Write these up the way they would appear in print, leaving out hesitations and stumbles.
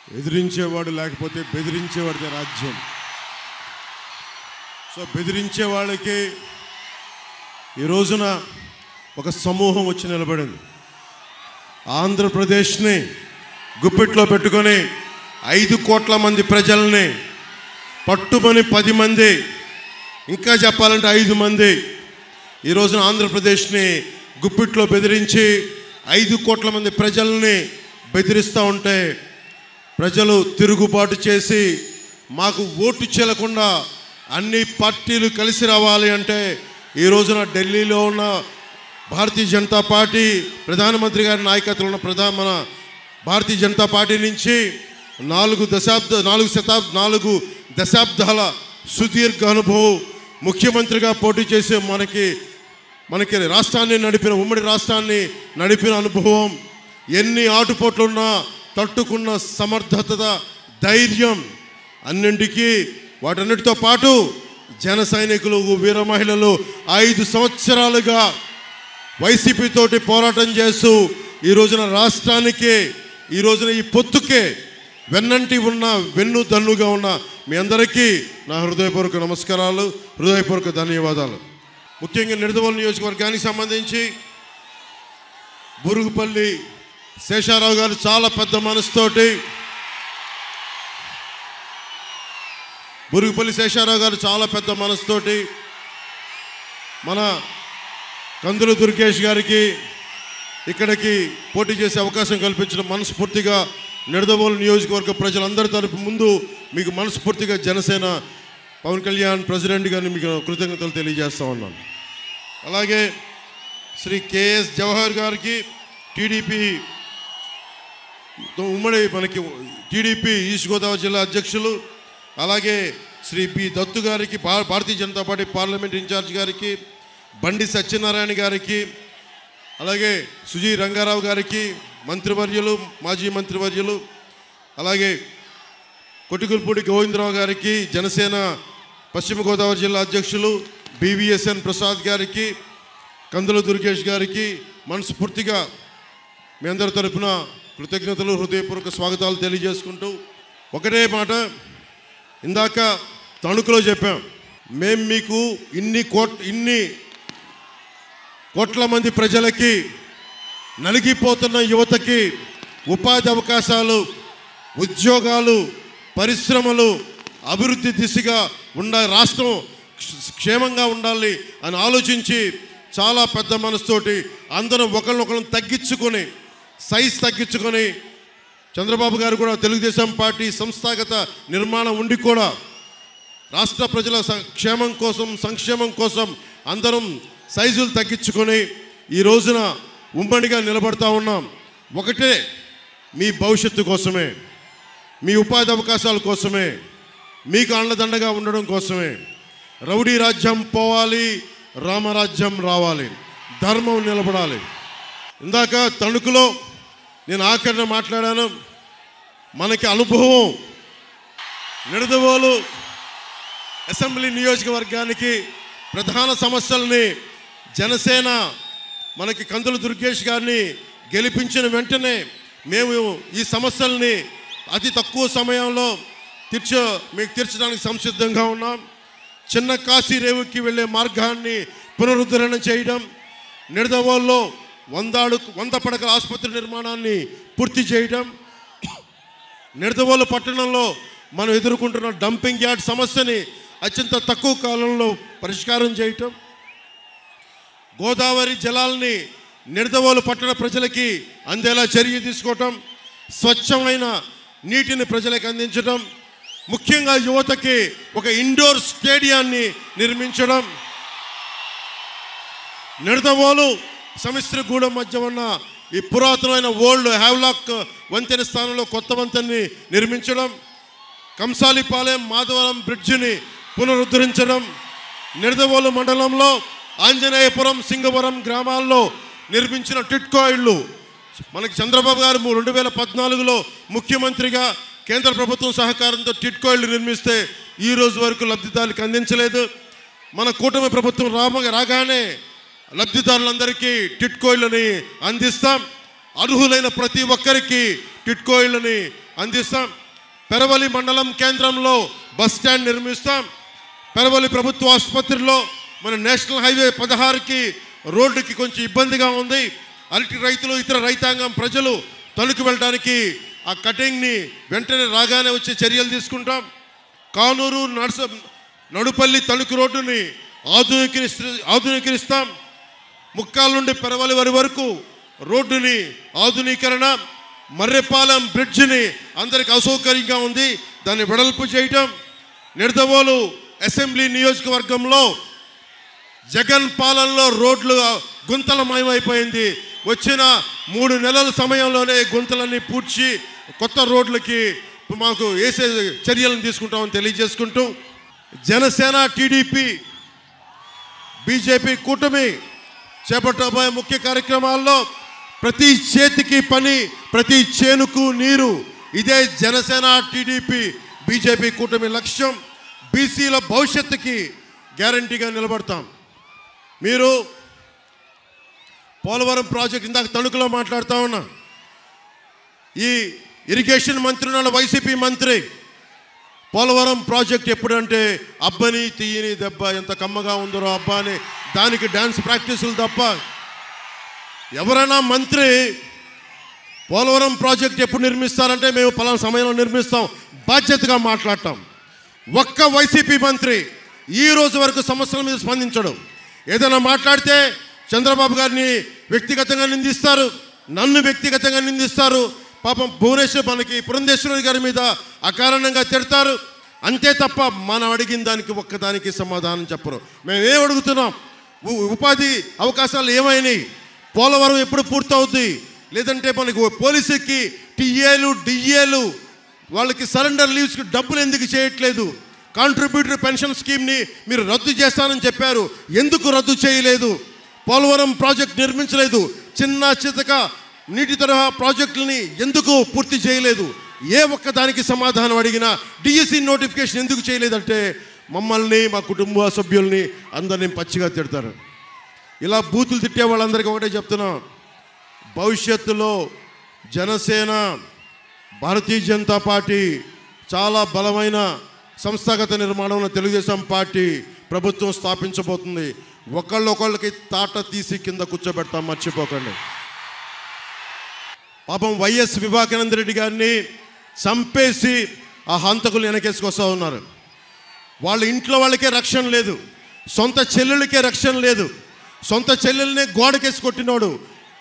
ఎదిరించేవాడు లేకపోతే బెదిరించేవాడిదే రాజ్యం. సో బెదిరించే వాళ్ళకి ఈ రోజున ఒక సమూహం వచ్చి నిలబడింది. ఆంధ్రప్రదేశ్ని గుప్పిట్లో పెట్టుకొని 5 కోట్ల మంది ప్రజల్ని పట్టుమని 10 మంది, ఇంకా చెప్పాలంటే 5 మంది ఈ రోజున ఆంధ్రప్రదేశ్ని గుప్పిట్లో బెదిరించి 5 కోట్ల మంది ప్రజల్ని బెదిరిస్తూ ఉంటే ప్రజలు తిరుగుబాటు చేసి మాకు ఓటు చెల్లకుండా అన్ని పార్టీలు కలిసి రావాలి అంటే ఈ రోజున ఢిల్లీలో ఉన్న భారతీయ జనతా పార్టీ ప్రధానమంత్రి గారి నాయకత్వంలో ఉన్న మన భారతీయ జనతా పార్టీ నుంచి 4 దశాబ్దాల సుదీర్ఘ అనుభవం ముఖ్యమంత్రిగా పోటీ చేసే మనకి రాష్ట్రాన్ని నడిపిన, ఉమ్మడి రాష్ట్రాన్ని నడిపిన అనుభవం, ఎన్ని ఆటుపోట్లున్నా తట్టుకున్న సమర్థత, ధైర్యం, అన్నింటికీ వాటన్నిటితో పాటు జన సైనికులు, వీర మహిళలు 5 సంవత్సరాలుగా వైసీపీ తోటి పోరాటం చేస్తూ ఈ రోజున రాష్ట్రానికి, ఈ రోజున ఈ పొత్తుకే వెన్నంటి ఉన్న, వెన్నుదన్నుగా ఉన్న మీ అందరికీ నా హృదయపూర్వక నమస్కారాలు, హృదయపూర్వక ధన్యవాదాలు. ముఖ్యంగా నిడదవోలు నియోజకవర్గానికి సంబంధించి బురుగుపల్లి శేషారావు గారు చాలా పెద్ద మనసుతోటి, మన కందుల దుర్గేష్ గారికి ఇక్కడికి పోటీ చేసే అవకాశం కల్పించిన మనస్ఫూర్తిగా నిడదవోలు నియోజకవర్గ ప్రజలందరి తరపు ముందు మీకు మనస్ఫూర్తిగా జనసేన పవన్ కళ్యాణ్ ప్రెసిడెంట్ గారిని మీకు కృతజ్ఞతలు తెలియజేస్తా ఉన్నాను. అలాగే శ్రీ కేఎస్ జవహర్ గారికి టీడీపీ ఈస్ట్ గోదావరి జిల్లా అధ్యక్షులు, అలాగే శ్రీ పి దత్తు గారికి Bharatiya Janata party parliament incharge గారికి, బండి సత్యనారాయణ గారికి, అలాగే సుజీ రంగారావు గారికి మంత్రివర్యులు, మాజీ మంత్రివర్యులు, అలాగే కొటికుల్పూడి గోవిందరావు గారికి జనసేన పశ్చిమ గోదావరి జిల్లా అధ్యక్షులు, బివిఎస్ఎన్ ప్రసాద్ గారికి, కందుల దుర్గేష్ గారికి మనస్ఫూర్తిగా మీ అందరి తరపున కృతజ్ఞతలు, హృదయపూర్వక స్వాగతాలు తెలియజేసుకుంటూ ఒకటే మాట ఇందాక తణుకులో చెప్పాం, మేము మీకు ఇన్ని కోట్ల మంది ప్రజలకి, నలిగిపోతున్న యువతకి ఉపాధి అవకాశాలు, ఉద్యోగాలు, పరిశ్రమలు, అభివృద్ధి దిశగా రాష్ట్రం క్షేమంగా ఉండాలి అని ఆలోచించి చాలా పెద్ద మనసుతోటి అందరం ఒకరినొకరు తగ్గించుకొని, సైజ్ తగ్గించుకొని, చంద్రబాబు గారు కూడా తెలుగుదేశం పార్టీ సంస్థాగత నిర్మాణం ఉండి కూడా రాష్ట్ర ప్రజల క్షేమం కోసం, సంక్షేమం కోసం అందరం సైజులు తగ్గించుకొని ఈ రోజున ఉమ్మడిగా నిలబడతా ఉన్నాం. ఒకటే, మీ భవిష్యత్తు కోసమే, మీ ఉపాధి అవకాశాల కోసమే, మీకు అండదండగా ఉండడం కోసమే. రౌడీ రాజ్యం పోవాలి, రామరాజ్యం రావాలి, ధర్మం నిలబడాలి. ఇందాక తణుకులో నేను ఆఖరణ మాట్లాడాను. మనకి అనుభవం నిడదవోలు అసెంబ్లీ నియోజకవర్గానికి ప్రధాన సమస్యల్ని జనసేన మనకి కందుల దుర్గేష్ గారిని గెలిపించిన వెంటనే మేము ఈ సమస్యల్ని అతి తక్కువ సమయంలో మీకు తీర్చడానికి సంసిద్ధంగా ఉన్నాం. చిన్న కాశీ రేవుకి వెళ్ళే మార్గాన్ని పునరుద్ధరణ చేయడం, నిడదవోలులో 100 పడకల ఆసుపత్రి నిర్మాణాన్ని పూర్తి చేయడం, నిడదవోలు పట్టణంలో మనం ఎదుర్కొంటున్న డంపింగ్ యార్డ్ సమస్యని అత్యంత తక్కువ కాలంలో పరిష్కారం చేయటం, గోదావరి జలాల్ని నిడదవోలు పట్టణ ప్రజలకి అందేలా చర్య తీసుకోవటం, స్వచ్ఛమైన నీటిని ప్రజలకు అందించడం, ముఖ్యంగా యువతకి ఒక ఇండోర్ స్టేడియాన్ని నిర్మించడం, నిడదవోలు సమిశ్రగూడెం మధ్య ఉన్న ఈ పురాతనమైన ఓల్డ్ హ్యావ్లాక్ వంతెన స్థానంలో కొత్త వంతెనని నిర్మించడం, కంసాలిపాలెం మాధవరం బ్రిడ్జిని పునరుద్ధరించడం, నిడదవోలు మండలంలో ఆంజనేయపురం, సింగవరం గ్రామాల్లో నిర్మించిన టిట్కో ఇళ్ళు మనకి చంద్రబాబు గారు 2014లో ముఖ్యమంత్రిగా కేంద్ర ప్రభుత్వం సహకారంతో టిట్కో ఇళ్ళు నిర్మిస్తే ఈ రోజు వరకు లబ్ధిదారులకు అందించలేదు. మన కూటమి ప్రభుత్వం రాగానే లబ్ధిదారులందరికీ టిట్కో ఇళ్ళని అందిస్తాం. అర్హులైన ప్రతి ఒక్కరికి టిట్కో ఇళ్ళని అందిస్తాం. పెరవలి మండలం కేంద్రంలో బస్ స్టాండ్ నిర్మిస్తాం. పెరవలి ప్రభుత్వ ఆసుపత్రిలో మన నేషనల్ హైవే 16కి రోడ్డుకి కొంచెం ఇబ్బందిగా ఉంది. అరటి రైతులు ఇతర రైతాంగం ప్రజలు తణుకు వెళ్ళడానికి ఆ కటింగ్ని వెంటనే రాగానే వచ్చే చర్యలు తీసుకుంటాం. కానూరు నడుపల్లి తణుకు రోడ్డుని ఆధునీకరిస్తాం. ముక్కాల నుండి పెరవలి వరకు రోడ్డుని ఆధునీకరణ. మర్రెపాలెం బ్రిడ్జిని అందరికి అసౌకర్యంగా ఉంది, దాన్ని వెడల్పు చేయటం. నిడదవోలు అసెంబ్లీ నియోజకవర్గంలో జగన్ పాలనలో రోడ్లు గుంతలమయమైపోయింది. వచ్చిన 3 నెలల సమయంలోనే గుంతలన్నీ పూడ్చి కొత్త రోడ్లకి మాకు వేసే చర్యలను తీసుకుంటామని తెలియజేసుకుంటూ, జనసేన టీడీపీ బీజేపీ కూటమి చేపట్టబోయే ముఖ్య కార్యక్రమాల్లో ప్రతి చేతికి పని, ప్రతి చేనుకు నీరు, ఇదే జనసేన టీడీపీ బీజేపీ కూటమి లక్ష్యం. బీసీల భవిష్యత్తుకి గ్యారంటీగా నిలబడతాం. మీరు పోలవరం ప్రాజెక్ట్ ఇందాక తణుకులో మాట్లాడుతూ ఉన్నా, ఈ ఇరిగేషన్ మంత్రి ఉన్న వైసీపీ మంత్రి పోలవరం ప్రాజెక్ట్ ఎప్పుడంటే అబ్బని తీయని దెబ్బ ఎంత కమ్మగా ఉందరో అబ్బా అని దానికి డ్యాన్స్ ప్రాక్టీసులు తప్ప ఎవరైనా మంత్రి పోలవరం ప్రాజెక్ట్ ఎప్పుడు నిర్మిస్తారంటే మేము పలానా సమయంలో నిర్మిస్తాం బాధ్యతగా మాట్లాడటం. ఒక్క వైసీపీ మంత్రి ఈ రోజు వరకు సమస్యల మీద స్పందించడం. ఏదైనా మాట్లాడితే చంద్రబాబు గారిని వ్యక్తిగతంగా నిందిస్తారు, నన్ను వ్యక్తిగతంగా నిందిస్తారు. పాపం భువనేశ్వర్ మనకి పురంధేశ్వరి గారి మీద అకారణంగా తిడతారు. అంతే తప్ప మనం అడిగిన దానికి ఒక్కదానికి సమాధానం చెప్పరు. మేము ఏం అడుగుతున్నాం? ఉపాధి అవకాశాలు ఏమైనాయి? పోలవరం ఎప్పుడు పూర్తవుద్ది? లేదంటే మనకు పోలీసుకి టీఏలు డిఏలు వాళ్ళకి సరెండర్ లీవ్స్కి డబ్బులు ఎందుకు చేయట్లేదు? కాంట్రిబ్యూటరీ పెన్షన్ స్కీమ్ని మీరు రద్దు చేస్తానని చెప్పారు, ఎందుకు రద్దు చేయలేదు? పోలవరం ప్రాజెక్ట్ నిర్మించలేదు. చిన్న చితక నీటి తరహా ప్రాజెక్టులని ఎందుకు పూర్తి చేయలేదు? ఏ ఒక్క దానికి సమాధానం అడిగినా డిఎస్సి నోటిఫికేషన్ ఎందుకు చేయలేదంటే మమ్మల్ని, మా కుటుంబ సభ్యుల్ని అందరినీ పచ్చిగా తిడతారు. ఇలా బూతులు తిట్టే వాళ్ళందరికీ ఒకటే చెప్తున్నాం, భవిష్యత్తులో జనసేన, భారతీయ జనతా పార్టీ చాలా బలమైన సంస్థాగత నిర్మాణంలో తెలుగుదేశం పార్టీ ప్రభుత్వం స్థాపించబోతుంది. ఒకళ్ళొకళ్ళకి తాట తీసి కింద కూర్చోబెడతాం, మర్చిపోకండి. పాపం వైఎస్ వివేకానంద రెడ్డి గారిని చంపేసి ఆ హంతకులు వెనకేసుకొస్తూ ఉన్నారు. వాళ్ళ ఇంట్లో వాళ్ళకే రక్షణ లేదు, సొంత చెల్లెళ్ళకే రక్షణ లేదు. సొంత చెల్లెల్ని గోడకేసి కొట్టినోడు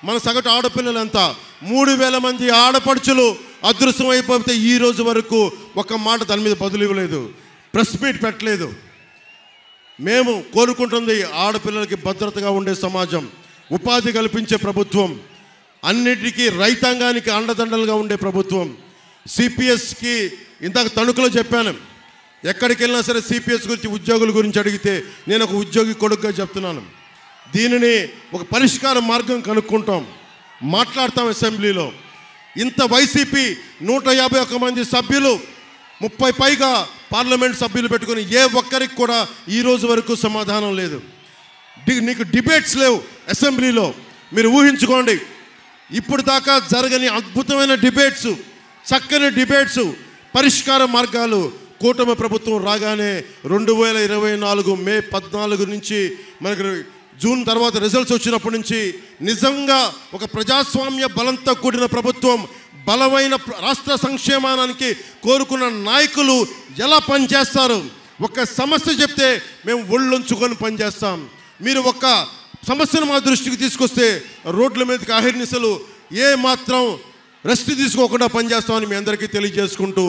మన సగటు ఆడపిల్లలంతా 3000 మంది ఆడపడుచులు అదృశ్యం అయిపోతే ఈ రోజు వరకు ఒక మాట దాని మీద బదులు ఇవ్వలేదు, ప్రెస్ మీట్ పెట్టలేదు. మేము కోరుకుంటుంది ఆడపిల్లలకి భద్రతగా ఉండే సమాజం, ఉపాధి కల్పించే ప్రభుత్వం, అన్నిటికీ రైతాంగానికి అండదండలుగా ఉండే ప్రభుత్వం. సిపిఎస్కి ఇందాక తణుకులో చెప్పాను, ఎక్కడికి వెళ్ళినా సరే సిపిఎస్ గురించి, ఉద్యోగుల గురించి అడిగితే నేను ఒక ఉద్యోగి కొడుకుగా చెప్తున్నాను. దీనిని ఒక పరిష్కార మార్గం కనుక్కుంటాం, మాట్లాడతాం అసెంబ్లీలో. ఇంత వైసీపీ 151 మంది సభ్యులు, 30 పైగా పార్లమెంట్ సభ్యులు పెట్టుకుని ఏ ఒక్కరికి కూడా ఈ రోజు వరకు సమాధానం లేదు. నీకు డిబేట్స్ లేవు అసెంబ్లీలో. మీరు ఊహించుకోండి, ఇప్పుడు దాకా జరగని అద్భుతమైన డిబేట్స్, చక్కని డిబేట్స్, పరిష్కార మార్గాలు కూటమి ప్రభుత్వం రాగానే 2024 మే 14 నుంచి మనకు జూన్ తర్వాత రిజల్ట్స్ వచ్చినప్పటి నుంచి నిజంగా ఒక ప్రజాస్వామ్య బలంతో కూడిన ప్రభుత్వం, బలమైన రాష్ట్ర సంక్షేమానికి కోరుకున్న నాయకులు ఎలా పనిచేస్తారు? ఒక సమస్య చెప్తే మేము ఒళ్ళొంచుకొని పనిచేస్తాం. మీరు ఒక సమస్యను మా దృష్టికి తీసుకొస్తే రోడ్ల మీదకి అహిర్నిశలు ఏ మాత్రం రెస్ట్ తీసుకోకుండా పనిచేస్తామని మీ అందరికీ తెలియజేసుకుంటూ